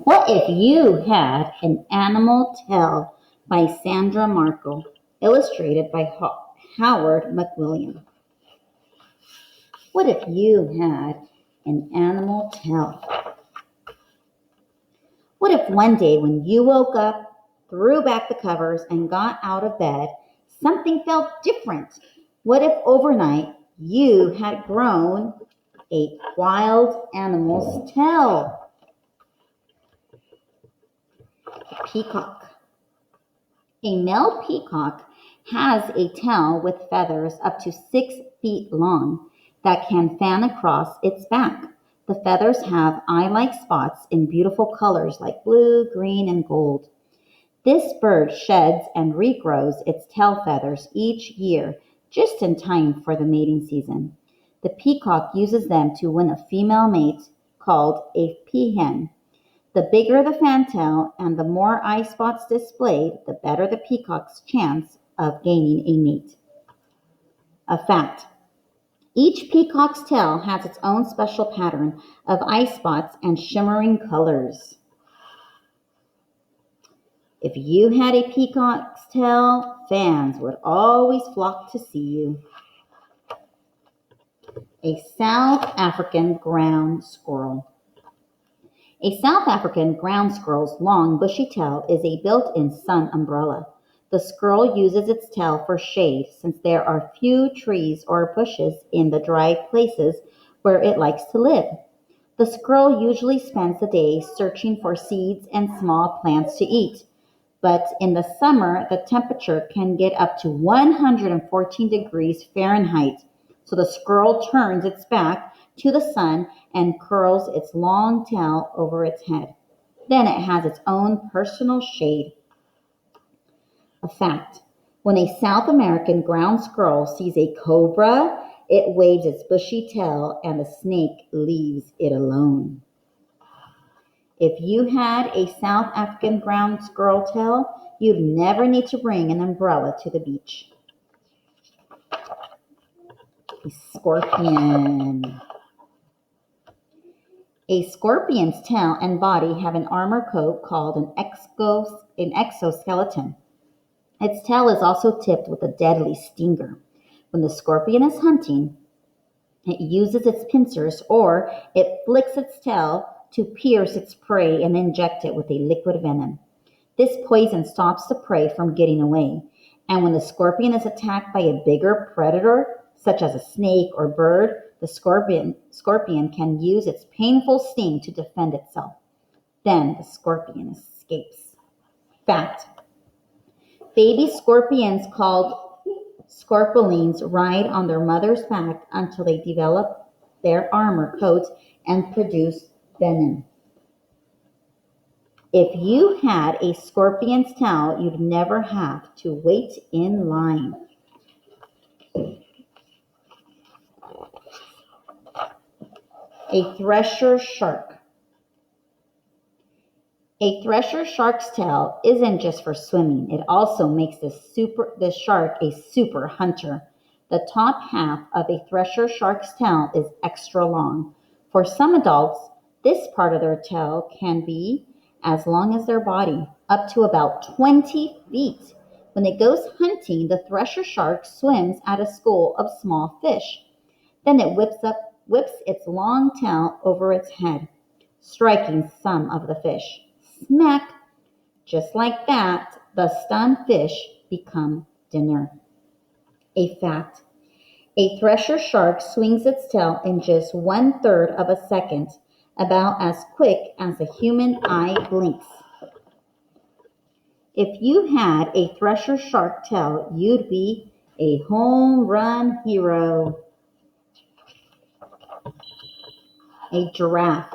What if you had an animal tale by Sandra Markle, illustrated by Howard McWilliam? What if you had an animal tale? What if one day when you woke up, threw back the covers, and got out of bed, something felt different? What if overnight you had grown a wild animal's tail? Peacock. A male peacock has a tail with feathers up to 6 feet long that can fan across its back. The feathers have eye-like spots in beautiful colors like blue, green, and gold. This bird sheds and regrows its tail feathers each year just in time for the mating season. The peacock uses them to win a female mate called a peahen. The bigger the fantail and the more eye spots displayed, the better the peacock's chance of gaining a mate. A fact: each peacock's tail has its own special pattern of eye spots and shimmering colors. If you had a peacock's tail, fans would always flock to see you. A South African ground squirrel. A South African ground squirrel's long, bushy tail is a built-in sun umbrella. The squirrel uses its tail for shade since there are few trees or bushes in the dry places where it likes to live. The squirrel usually spends the day searching for seeds and small plants to eat. But in the summer, the temperature can get up to 114 degrees Fahrenheit, so the squirrel turns its back to the sun and curls its long tail over its head. Then it has its own personal shade. A fact: when a South American ground squirrel sees a cobra, it waves its bushy tail and the snake leaves it alone. If you had a South African ground squirrel tail, you'd never need to bring an umbrella to the beach. A scorpion. A scorpion's tail and body have an armor coat called an exoskeleton. Its tail is also tipped with a deadly stinger. When the scorpion is hunting, it uses its pincers or it flicks its tail to pierce its prey and inject it with a liquid venom. This poison stops the prey from getting away, and when the scorpion is attacked by a bigger predator, such as a snake or bird, the scorpion can use its painful sting to defend itself. Then the scorpion escapes. Fact: baby scorpions called scorpions ride on their mother's back until they develop their armor coats and produce venom. If you had a scorpion's tail, you'd never have to wait in line. A thresher shark. A thresher shark's tail isn't just for swimming. It also makes this shark a super hunter. The top half of a thresher shark's tail is extra long. For some adults, this part of their tail can be as long as their body, up to about 20 feet. When it goes hunting, the thresher shark swims at a school of small fish. Then it whips its long tail over its head, striking some of the fish. Smack! Just like that, the stunned fish become dinner. A fact: a thresher shark swings its tail in just 1/3 of a second, about as quick as a human eye blinks. If you had a thresher shark tail, you'd be a home run hero. A giraffe.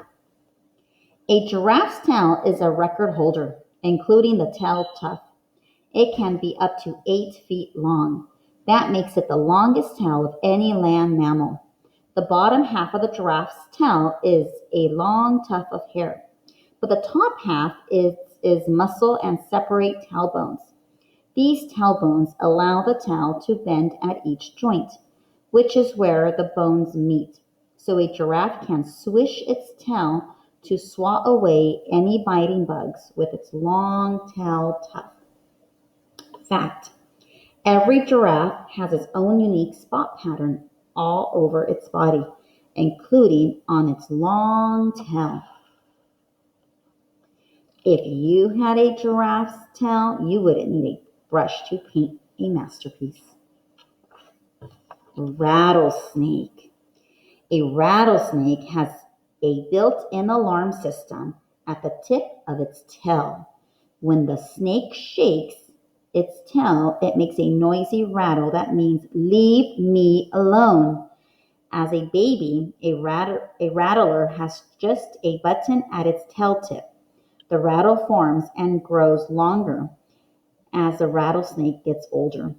A giraffe's tail is a record holder, including the tail tuft. It can be up to 8 feet long. That makes it the longest tail of any land mammal. The bottom half of the giraffe's tail is a long tuft of hair, but the top half is muscle and separate tailbones. These tailbones allow the tail to bend at each joint, which is where the bones meet, so a giraffe can swish its tail to swat away any biting bugs with its long tail tuft. Fact: every giraffe has its own unique spot pattern all over its body, including on its long tail. If you had a giraffe's tail, you wouldn't need a brush to paint a masterpiece. Rattlesnake. A rattlesnake has a built-in alarm system at the tip of its tail. When the snake shakes its tail, it makes a noisy rattle that means "leave me alone." As a baby, a rattler has just a button at its tail tip. The rattle forms and grows longer as the rattlesnake gets older.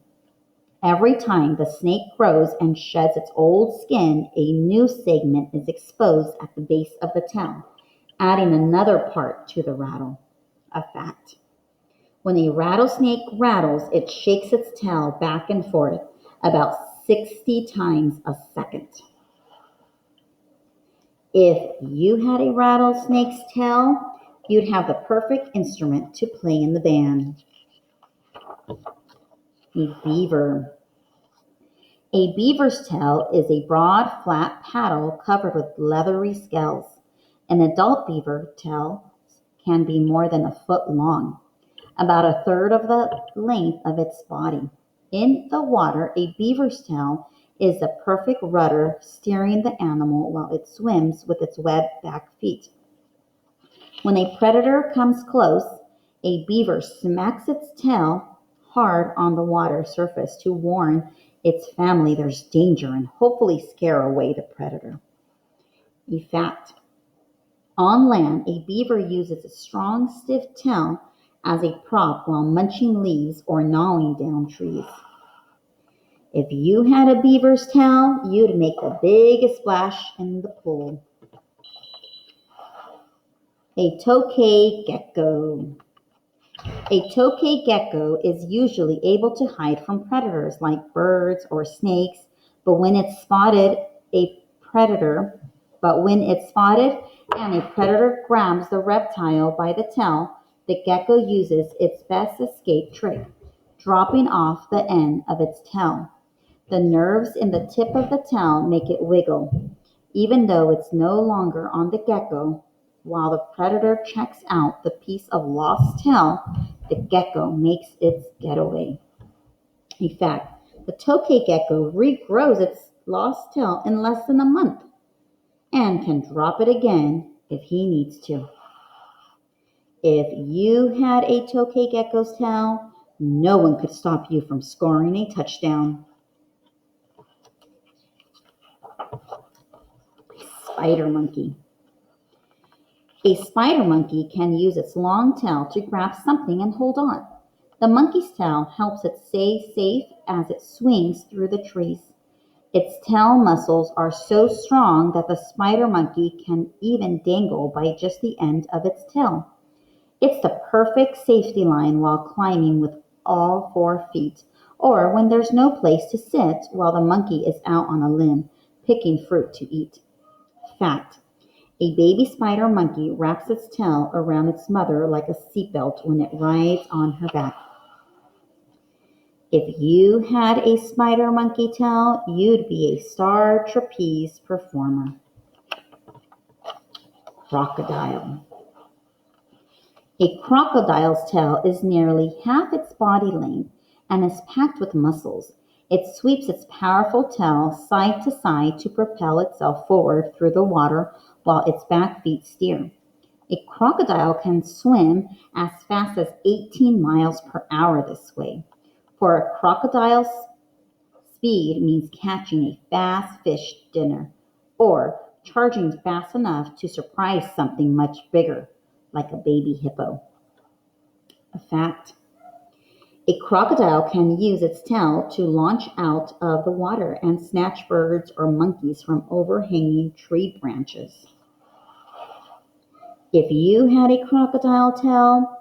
Every time the snake grows and sheds its old skin, a new segment is exposed at the base of the tail, adding another part to the rattle. A fact: when a rattlesnake rattles, it shakes its tail back and forth about 60 times a second. If you had a rattlesnake's tail, you'd have the perfect instrument to play in the band. A beaver. A beaver's tail is a broad, flat paddle covered with leathery scales. An adult beaver tail can be more than a foot long, about a third of the length of its body. In the water, a beaver's tail is the perfect rudder steering the animal while it swims with its webbed back feet. When a predator comes close, a beaver smacks its tail hard on the water surface to warn its family there's danger and hopefully scare away the predator. A fact: on land, a beaver uses its strong, stiff tail as a prop while munching leaves or gnawing down trees. If you had a beaver's tail, you'd make the biggest splash in the pool. A Tokay gecko. A Tokay gecko is usually able to hide from predators like birds or snakes, but when it's spotted and a predator grabs the reptile by the tail, the gecko uses its best escape trick, dropping off the end of its tail. The nerves in the tip of the tail make it wiggle, even though it's no longer on the gecko. While the predator checks out the piece of lost tail, the gecko makes its getaway. In fact, the Tokay gecko regrows its lost tail in less than a month and can drop it again if he needs to. If you had a Tokay gecko's tail, no one could stop you from scoring a touchdown. Spider monkey. A spider monkey can use its long tail to grab something and hold on. The monkey's tail helps it stay safe as it swings through the trees. Its tail muscles are so strong that the spider monkey can even dangle by just the end of its tail. It's the perfect safety line while climbing with all 4 feet, or when there's no place to sit while the monkey is out on a limb picking fruit to eat. Fact: a baby spider monkey wraps its tail around its mother like a seatbelt when it rides on her back. If you had a spider monkey tail, you'd be a star trapeze performer. Crocodile. A crocodile's tail is nearly half its body length and is packed with muscles. It sweeps its powerful tail side to side to propel itself forward through the water while its back feet steer. A crocodile can swim as fast as 18 miles per hour this way. For a crocodile's speed means catching a fast fish dinner or charging fast enough to surprise something much bigger, like a baby hippo. A fact: a crocodile can use its tail to launch out of the water and snatch birds or monkeys from overhanging tree branches. If you had a crocodile tail,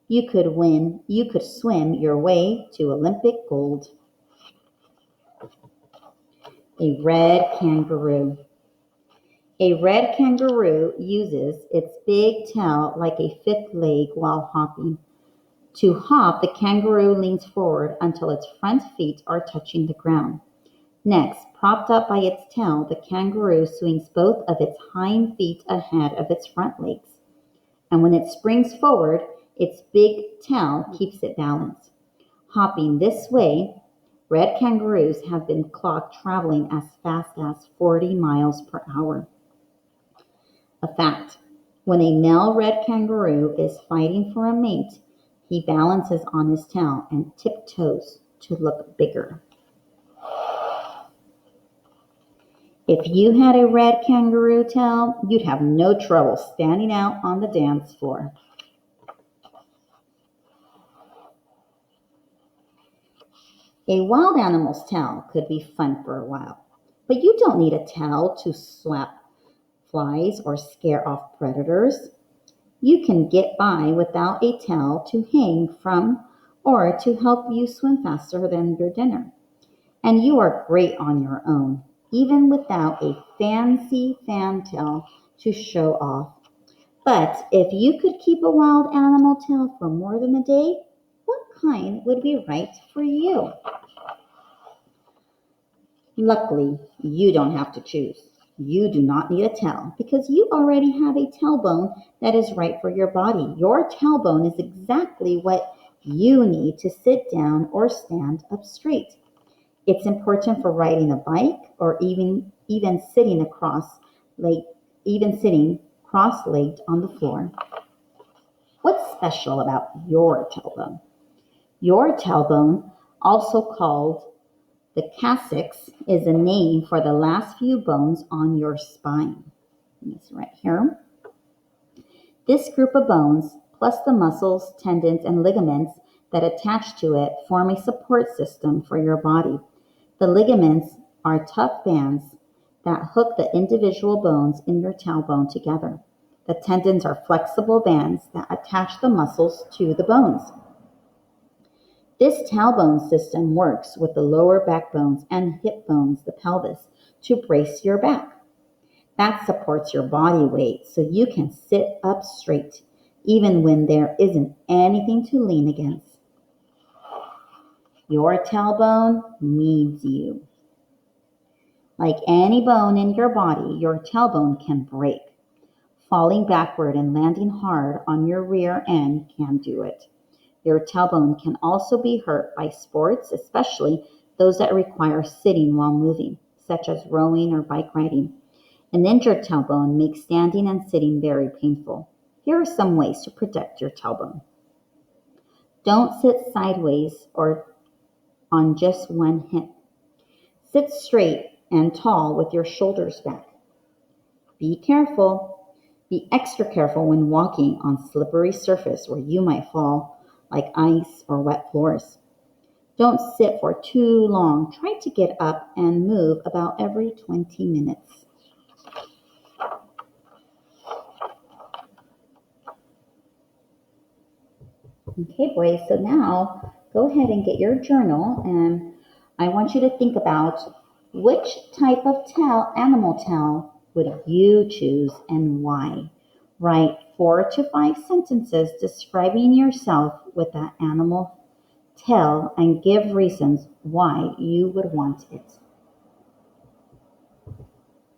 you could swim your way to Olympic gold. A red kangaroo. A red kangaroo uses its big tail like a fifth leg while hopping. To hop, the kangaroo leans forward until its front feet are touching the ground. Next, propped up by its tail, the kangaroo swings both of its hind feet ahead of its front legs. And when it springs forward, its big tail keeps it balanced. Hopping this way, red kangaroos have been clocked traveling as fast as 40 miles per hour. A fact: when a male red kangaroo is fighting for a mate, he balances on his tail and tiptoes to look bigger. If you had a red kangaroo tail, you'd have no trouble standing out on the dance floor. A wild animal's tail could be fun for a while, but you don't need a tail to swat flies or scare off predators. You can get by without a tail to hang from or to help you swim faster than your dinner. And you are great on your own, even without a fancy fantail to show off. But if you could keep a wild animal tail for more than a day, what kind would be right for you? Luckily, you don't have to choose. You do not need a tail because you already have a tailbone that is right for your body. Your tailbone is exactly what you need to sit down or stand up straight. It's important for riding a bike or even sitting cross-legged on the floor. What's special about your tailbone? Your tailbone, also called the coccyx, is a name for the last few bones on your spine. It's right here. This group of bones, plus the muscles, tendons, and ligaments that attach to it, form a support system for your body. The ligaments are tough bands that hook the individual bones in your tailbone together. The tendons are flexible bands that attach the muscles to the bones. This tailbone system works with the lower back bones and hip bones, the pelvis, to brace your back. That supports your body weight so you can sit up straight, even when there isn't anything to lean against. Your tailbone needs you. Like any bone in your body, your tailbone can break. Falling backward and landing hard on your rear end can do it. Your tailbone can also be hurt by sports, especially those that require sitting while moving, such as rowing or bike riding. An injured tailbone makes standing and sitting very painful. Here are some ways to protect your tailbone. Don't sit sideways or on just one hip. Sit straight and tall with your shoulders back. Be careful. Be extra careful when walking on slippery surface where you might fall, like ice or wet floors. Don't sit for too long. Try to get up and move about every 20 minutes. Okay, boys, so now go ahead and get your journal, and I want you to think about which type of animal tail would you choose and why. Write 4 to 5 sentences describing yourself with that animal tail and give reasons why you would want it.